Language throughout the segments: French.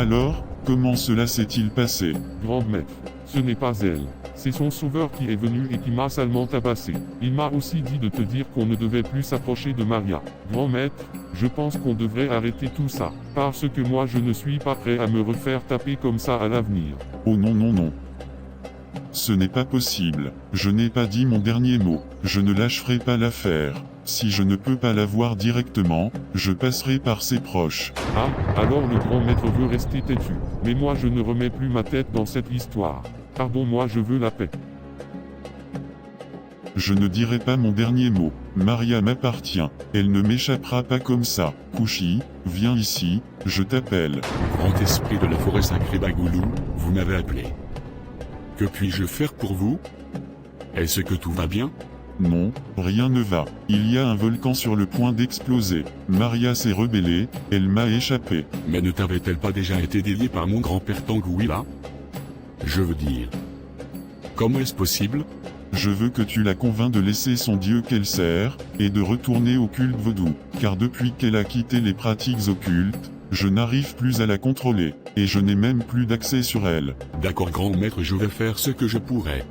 alors, comment cela s'est-il passé? Grand maître, ce n'est pas elle. C'est son sauveur qui est venu et qui m'a salement tabassé. Il m'a aussi dit de te dire qu'on ne devait plus s'approcher de Maria. Grand maître, je pense qu'on devrait arrêter tout ça, parce que moi je ne suis pas prêt à me refaire taper comme ça à l'avenir. Oh non non non. Ce n'est pas possible. Je n'ai pas dit mon dernier mot. Je ne lâcherai pas l'affaire. Si je ne peux pas la voir directement, je passerai par ses proches. Ah, alors le grand maître veut rester têtu. Mais moi je ne remets plus ma tête dans cette histoire. Pardon, moi je veux la paix. Je ne dirai pas mon dernier mot. Maria m'appartient. Elle ne m'échappera pas comme ça. Kushi, viens ici, je t'appelle. Grand esprit de la forêt sacrée Bagoulou, vous m'avez appelé. Que puis-je faire pour vous? Est-ce que tout va bien? Non, rien ne va. Il y a un volcan sur le point d'exploser. Maria s'est rebellée, elle m'a échappé. Mais ne t'avait-elle pas déjà été déliée par mon grand-père Tanguila? Je veux dire... Comment est-ce possible? Je veux que tu la convaincs de laisser son dieu qu'elle sert, et de retourner au culte vaudou, car depuis qu'elle a quitté les pratiques occultes, je n'arrive plus à la contrôler, et je n'ai même plus d'accès sur elle. D'accord grand maître, je vais faire ce que je pourrai.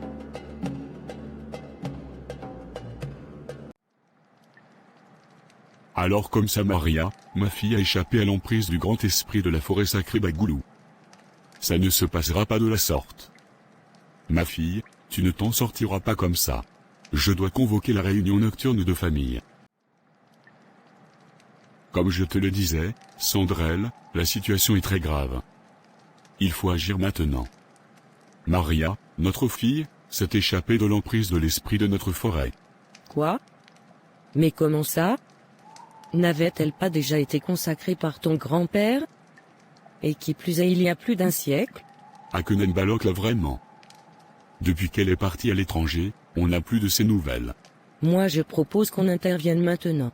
Alors comme ça Maria, ma fille a échappé à l'emprise du grand esprit de la forêt sacrée Bagoulou. Ça ne se passera pas de la sorte. Ma fille, tu ne t'en sortiras pas comme ça. Je dois convoquer la réunion nocturne de famille. Comme je te le disais, Sandrel, la situation est très grave. Il faut agir maintenant. Maria, notre fille, s'est échappée de l'emprise de l'esprit de notre forêt. Quoi? Mais comment ça? N'avait-elle pas déjà été consacrée par ton grand-père? Et qui plus est il y a plus d'un siècle? Akenen Balok là vraiment. Depuis qu'elle est partie à l'étranger, on n'a plus de ses nouvelles. Moi je propose qu'on intervienne maintenant.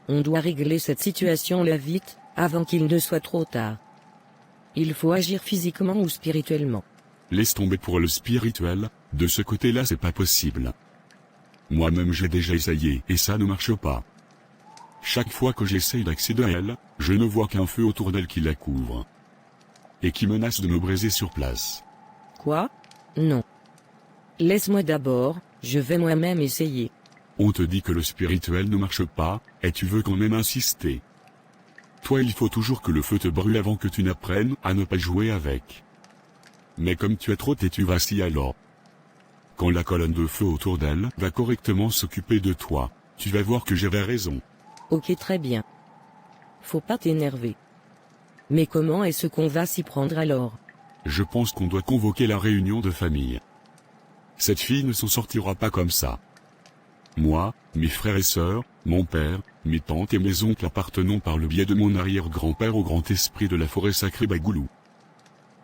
On doit régler cette situation là vite, avant qu'il ne soit trop tard. Il faut agir physiquement ou spirituellement. Laisse tomber pour le spirituel, de ce côté-là c'est pas possible. Moi-même j'ai déjà essayé et ça ne marche pas. Chaque fois que j'essaye d'accéder à elle, je ne vois qu'un feu autour d'elle qui la couvre. Et qui menace de me briser sur place. Quoi? Non. Laisse-moi d'abord, je vais moi-même essayer. On te dit que le spirituel ne marche pas, et tu veux quand même insister. Toi il faut toujours que le feu te brûle avant que tu n'apprennes à ne pas jouer avec. Mais comme tu es trop têtu vas-y alors. Quand la colonne de feu autour d'elle va correctement s'occuper de toi, tu vas voir que j'avais raison. Ok très bien. Faut pas t'énerver. Mais comment est-ce qu'on va s'y prendre alors? Je pense qu'on doit convoquer la réunion de famille. Cette fille ne s'en sortira pas comme ça. Moi, mes frères et sœurs, mon père, mes tantes et mes oncles appartenons par le biais de mon arrière-grand-père au grand esprit de la forêt sacrée Bagoulou.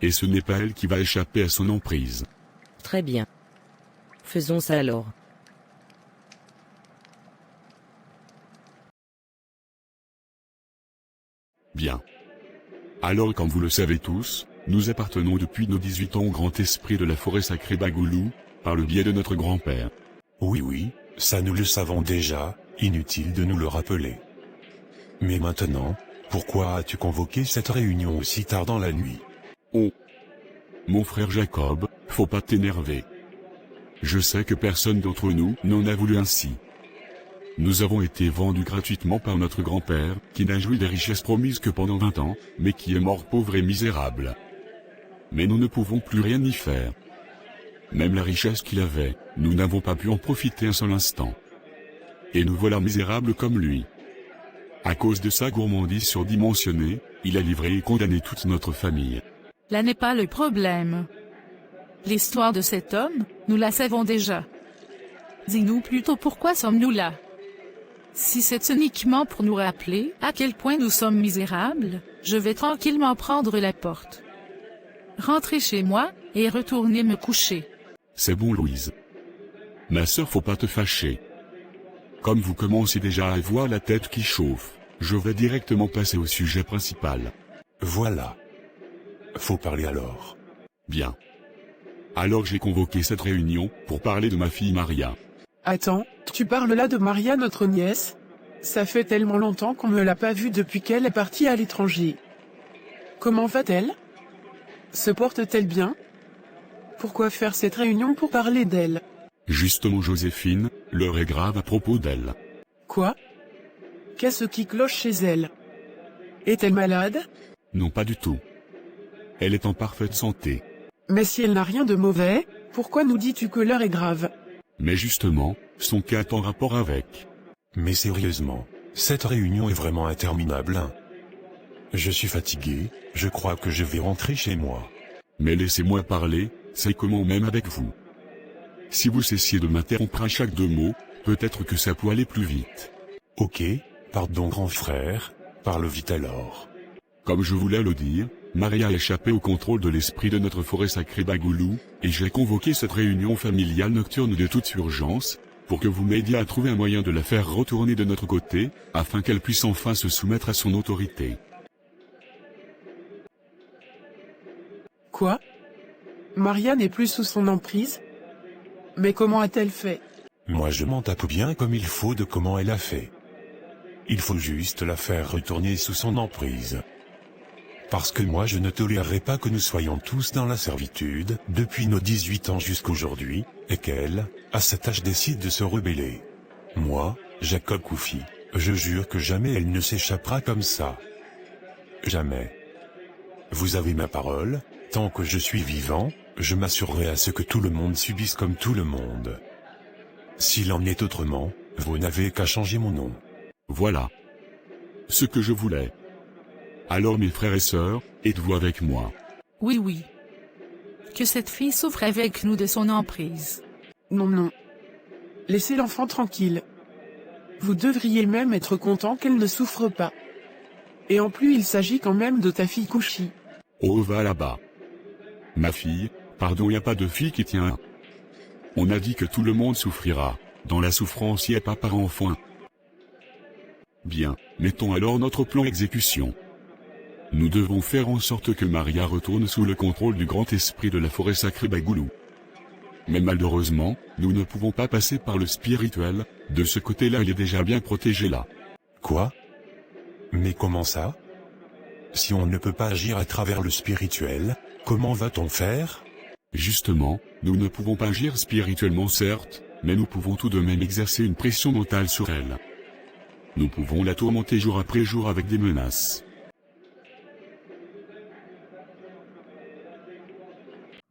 Et ce n'est pas elle qui va échapper à son emprise. Très bien. Faisons ça alors. Bien. Alors comme vous le savez tous, nous appartenons depuis nos 18 ans au grand esprit de la forêt sacrée Bagoulou, par le biais de notre grand-père. Oui, ça nous le savons déjà, inutile de nous le rappeler. Mais maintenant, pourquoi as-tu convoqué cette réunion aussi tard dans la nuit? Oh. Mon frère Jacob, faut pas t'énerver. Je sais que personne d'entre nous n'en a voulu ainsi. Nous avons été vendus gratuitement par notre grand-père, qui n'a joui des richesses promises que pendant 20 ans, mais qui est mort pauvre et misérable. Mais nous ne pouvons plus rien y faire. Même la richesse qu'il avait, nous n'avons pas pu en profiter un seul instant. Et nous voilà misérables comme lui. À cause de sa gourmandise surdimensionnée, il a livré et condamné toute notre famille. Là n'est pas le problème. L'histoire de cet homme, nous la savons déjà. Dis-nous plutôt pourquoi sommes-nous là? Si c'est uniquement pour nous rappeler à quel point nous sommes misérables, je vais tranquillement prendre la porte. Rentrer chez moi, et retourner me coucher. C'est bon Louise. Ma sœur faut pas te fâcher. Comme vous commencez déjà à avoir la tête qui chauffe, je vais directement passer au sujet principal. Voilà. Faut parler alors. Bien. Alors j'ai convoqué cette réunion, pour parler de ma fille Maria. Attends, tu parles là de Maria notre nièce? Ça fait tellement longtemps qu'on ne l'a pas vue depuis qu'elle est partie à l'étranger. Comment va-t-elle? Se porte-t-elle bien? Pourquoi faire cette réunion pour parler d'elle? Justement Joséphine, l'heure est grave à propos d'elle. Quoi? Qu'est-ce qui cloche chez elle? Est-elle malade? Non pas du tout. Elle est en parfaite santé. Mais si elle n'a rien de mauvais, pourquoi nous dis-tu que l'heure est grave? Mais justement, son cas est en rapport avec. Mais sérieusement, cette réunion est vraiment interminable, hein. Je suis fatigué, je crois que je vais rentrer chez moi. Mais laissez-moi parler, c'est comment même avec vous. Si vous cessiez de m'interrompre à chaque 2 mots, peut-être que ça pourrait aller plus vite. Ok, pardon grand frère, parle vite alors. Comme je voulais le dire, Maria a échappé au contrôle de l'esprit de notre forêt sacrée Bagoulou, et j'ai convoqué cette réunion familiale nocturne de toute urgence, pour que vous m'aidiez à trouver un moyen de la faire retourner de notre côté, afin qu'elle puisse enfin se soumettre à son autorité. Quoi? Maria n'est plus sous son emprise? Mais comment a-t-elle fait? Moi je m'en tape bien comme il faut de comment elle a fait. Il faut juste la faire retourner sous son emprise. Parce que moi je ne tolérerai pas que nous soyons tous dans la servitude, depuis nos 18 ans jusqu'aujourd'hui, et qu'elle, à cet âge décide de se rebeller. Moi, Jacob Koufi, je jure que jamais elle ne s'échappera comme ça. Jamais. Vous avez ma parole, tant que je suis vivant, je m'assurerai à ce que tout le monde subisse comme tout le monde. S'il en est autrement, vous n'avez qu'à changer mon nom. Voilà. Ce que je voulais. Alors mes frères et sœurs, êtes-vous avec moi? Oui, oui. Que cette fille souffre avec nous de son emprise. Non, non. Laissez l'enfant tranquille. Vous devriez même être content qu'elle ne souffre pas. Et en plus il s'agit quand même de ta fille Kouchi. Oh va là-bas. Ma fille, pardon y a pas de fille qui tient. On a dit que tout le monde souffrira, dans la souffrance y a pas par enfant. Bien, mettons alors notre plan exécution. Nous devons faire en sorte que Maria retourne sous le contrôle du grand esprit de la forêt sacrée Bagoulou. Mais malheureusement, nous ne pouvons pas passer par le spirituel, de ce côté-là il est déjà bien protégé là. Quoi? Mais comment ça? Si on ne peut pas agir à travers le spirituel, comment va-t-on faire? Justement, nous ne pouvons pas agir spirituellement certes, mais nous pouvons tout de même exercer une pression mentale sur elle. Nous pouvons la tourmenter jour après jour avec des menaces.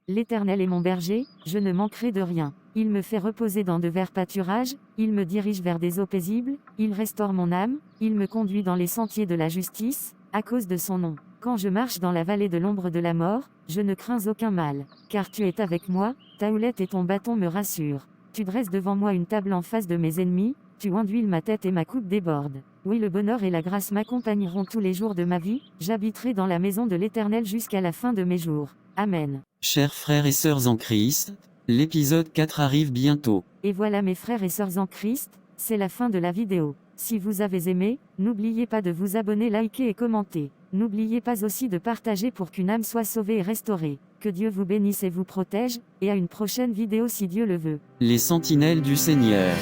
L'Éternel est mon berger, je ne manquerai de rien. Il me fait reposer dans de verts pâturages, il me dirige vers des eaux paisibles, il restaure mon âme, il me conduit dans les sentiers de la justice, à cause de son nom. Quand je marche dans la vallée de l'ombre de la mort, je ne crains aucun mal, car tu es avec moi, ta houlette et ton bâton me rassurent. Tu dresses devant moi une table en face de mes ennemis, tu enduiles ma tête et ma coupe déborde. Oui, le bonheur et la grâce m'accompagneront tous les jours de ma vie, j'habiterai dans la maison de l'Éternel jusqu'à la fin de mes jours. Amen. Chers frères et sœurs en Christ, l'épisode 4 arrive bientôt. Et voilà mes frères et sœurs en Christ, c'est la fin de la vidéo. Si vous avez aimé, n'oubliez pas de vous abonner, liker et commenter. N'oubliez pas aussi de partager pour qu'une âme soit sauvée et restaurée. Que Dieu vous bénisse et vous protège, et à une prochaine vidéo si Dieu le veut. Les sentinelles du Seigneur.